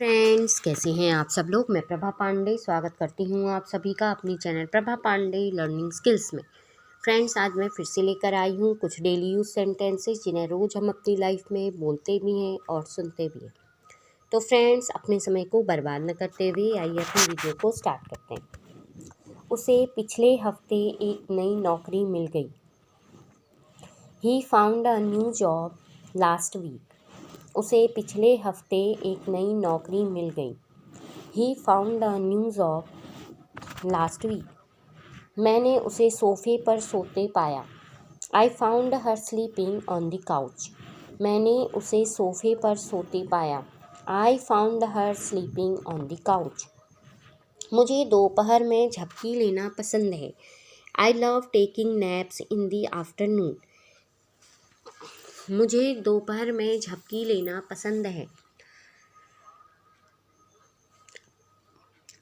Friends, कैसे हैं आप सब लोग। मैं प्रभा पांडे स्वागत करती हूँ आप सभी का अपनी channel Prabha Pandey learning skills में। फ्रेंड्स, आज मैं फिर से लेकर आई हूँ कुछ डेली यूज सेंटेंसेस जिन्हें रोज़ हम अपनी लाइफ में बोलते भी हैं और सुनते भी हैं। तो फ्रेंड्स, अपने समय को बर्बाद न करते हुए आइए अपनी वीडियो को स्टार्ट करते हैं। उसे पिछले हफ्ते एक नई नौकरी मिल गई। He found a new job last week. उसे पिछले हफ्ते एक नई नौकरी मिल गई। He found a new job last week. मैंने उसे सोफे पर सोते पाया। I found her sleeping on the couch. मैंने उसे सोफे पर सोते पाया। I found her sleeping on the couch. मुझे दोपहर में झपकी लेना पसंद है। I love taking naps in the afternoon. मुझे दोपहर में झपकी लेना पसंद है।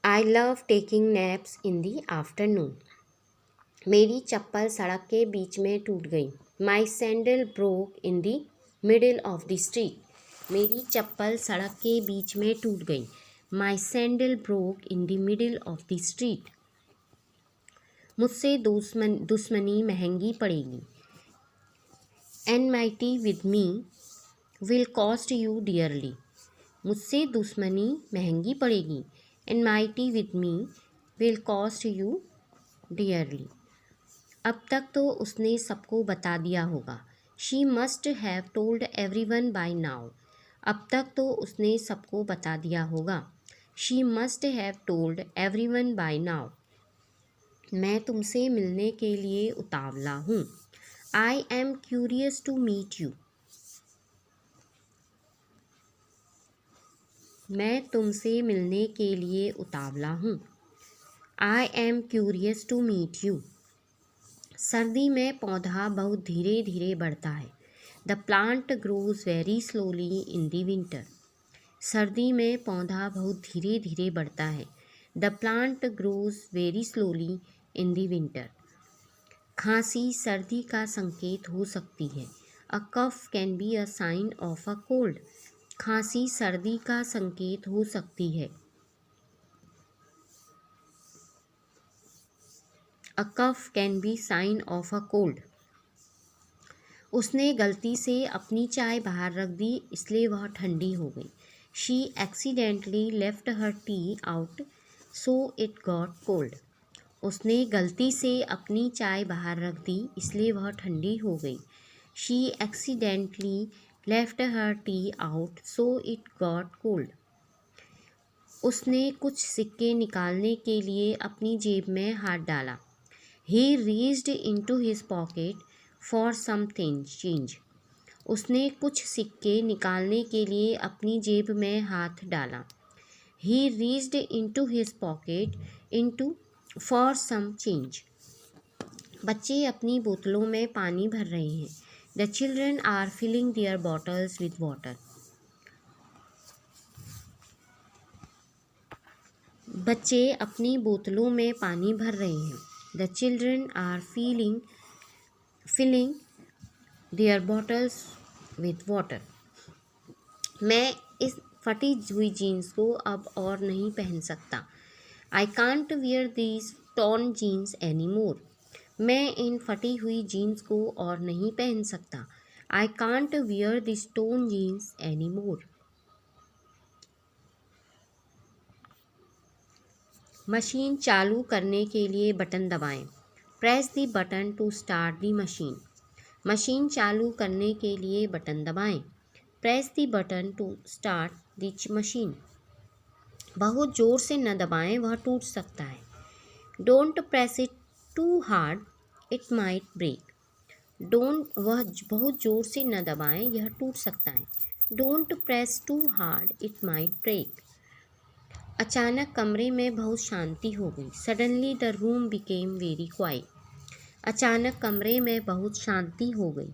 I love taking naps in the afternoon. मेरी चप्पल सड़क के बीच में टूट गई। My sandal broke in the middle of the street. मेरी चप्पल सड़क के बीच में टूट गई। My sandal broke in the middle of the street. मुझसे दुश्मनी महंगी पड़ेगी। Enmity with me will cost you dearly. मुझसे दुश्मनी महंगी पड़ेगी। Enmity with me will cost you dearly. अब तक तो उसने सबको बता दिया होगा। She must have told everyone by now. अब तक तो उसने सबको बता दिया होगा। She must have told everyone by now. मैं तुमसे मिलने के लिए उतावला हूँ। I am curious to meet you. मैं तुमसे मिलने के लिए उतावला हूँ। I am curious to meet you. सर्दी में पौधा बहुत धीरे धीरे बढ़ता है। The plant grows very slowly in the winter. सर्दी में पौधा बहुत धीरे धीरे बढ़ता है। The plant grows very slowly in the winter. खांसी सर्दी का संकेत हो सकती है। A cough can be a sign of a cold. खांसी सर्दी का संकेत हो सकती है। A cough can be sign of a cold. उसने गलती से अपनी चाय बाहर रख दी इसलिए वह ठंडी हो गई। She accidentally left her T out so it got cold. उसने गलती से अपनी चाय बाहर रख दी इसलिए वह ठंडी हो गई। She accidentally left her T out so it got cold. उसने कुछ सिक्के निकालने के लिए अपनी जेब में हाथ डाला। He reached into his pocket for some change. उसने कुछ सिक्के निकालने के लिए अपनी जेब में हाथ डाला। He reached into his pocket for some change. बच्चे अपनी बोतलों में पानी भर रहे हैं। The children are filling their bottles with water. बच्चे अपनी बोतलों में पानी भर रहे हैं। The children are filling their bottles with water. मैं इस फटी हुई जीन्स को अब और नहीं पहन सकता। I can't wear these torn jeans anymore. मैं इन फटी हुई जीन्स को और नहीं पहन सकता। I can't wear these torn jeans anymore. Machine चालू करने के लिए बटन दबाएं। Press the button to start the machine. Machine चालू करने के लिए बटन दबाएं। Press the button to start the machine. बहुत ज़ोर से न दबाएं, वह टूट सकता है। Don't press it too hard, it might break. वह बहुत ज़ोर से न दबाएं, यह टूट सकता है। Don't press too hard, it might break. अचानक कमरे में बहुत शांति हो गई। Suddenly the room became very quiet. अचानक कमरे में बहुत शांति हो गई।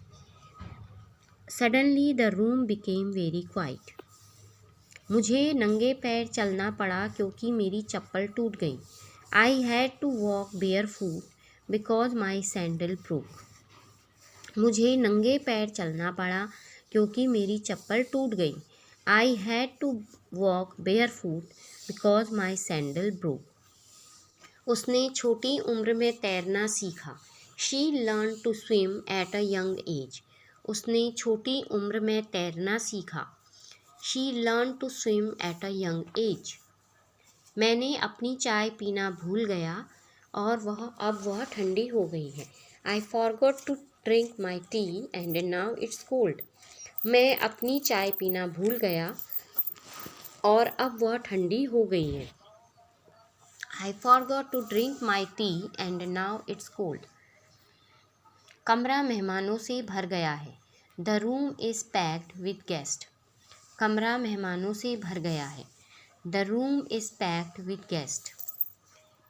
Suddenly the room became very quiet. मुझे नंगे पैर चलना पड़ा क्योंकि मेरी चप्पल टूट गई। I had to walk barefoot because my sandal broke. मुझे नंगे पैर चलना पड़ा क्योंकि मेरी चप्पल टूट गई। I had to walk barefoot because my sandal broke. उसने छोटी उम्र में तैरना सीखा. She learned to swim at a young age. उसने छोटी उम्र में तैरना सीखा. She learned to swim at a young age. मैंने अपनी चाय पीना भूल गया और अब वह ठंडी हो गई है. I forgot to drink my tea and now it's cold. मैं अपनी चाय पीना भूल गया और अब वह ठंडी हो गई है. I forgot to drink my tea and now it's cold. कमरा मेहमानों से भर गया है. The room is packed with guests. कमरा मेहमानों से भर गया है. The room is packed with guests.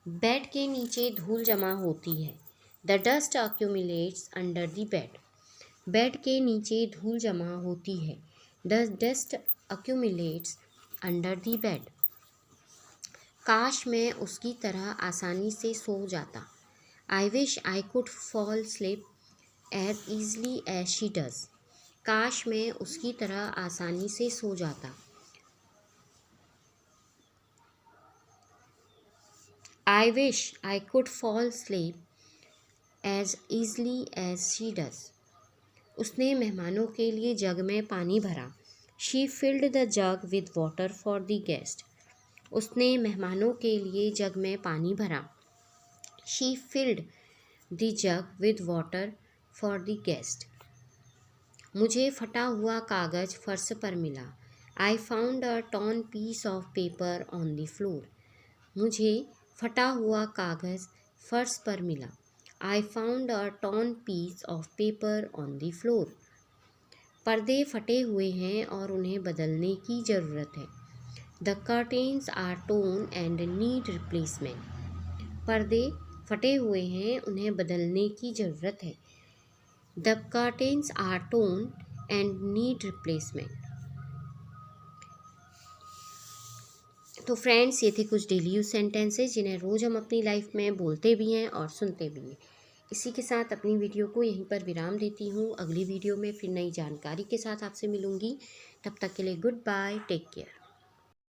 Bed के नीचे धूल जमा होती है. The dust accumulates under the bed. Bed के नीचे धूल जमा होती है. The dust accumulates under the bed. काश मैं उसकी तरह आसानी से सो जाता. I wish I could fall asleep as easily as she does. काश मैं उसकी तरह आसानी से सो जाता. I wish I could fall asleep as easily as she does. उसने मेहमानों के लिए जग में पानी भरा. She filled the jug with water for the guest. उसने मेहमानों के लिए जग में पानी भरा. She filled the jug with water for the guest. मुझे फटा हुआ कागज फर्श पर मिला. I found a torn piece of paper on the floor. मुझे फटा हुआ कागज फर्श पर मिला. I found a torn piece of paper on the floor. पर्दे फटे हुए हैं और उन्हें बदलने की ज़रूरत है. The curtains are torn and need replacement. पर्दे फटे हुए हैं, उन्हें बदलने की ज़रूरत है. The curtains are torn and need replacement. तो फ्रेंड्स, ये थे कुछ डेली यूज सेंटेंसेस जिन्हें रोज़ हम अपनी लाइफ में बोलते भी हैं और सुनते भी हैं. इसी के साथ अपनी वीडियो को यहीं पर विराम देती हूँ. अगली वीडियो में फिर नई जानकारी के साथ आपसे मिलूँगी. तब तक के लिए गुड बाय, टेक केयर.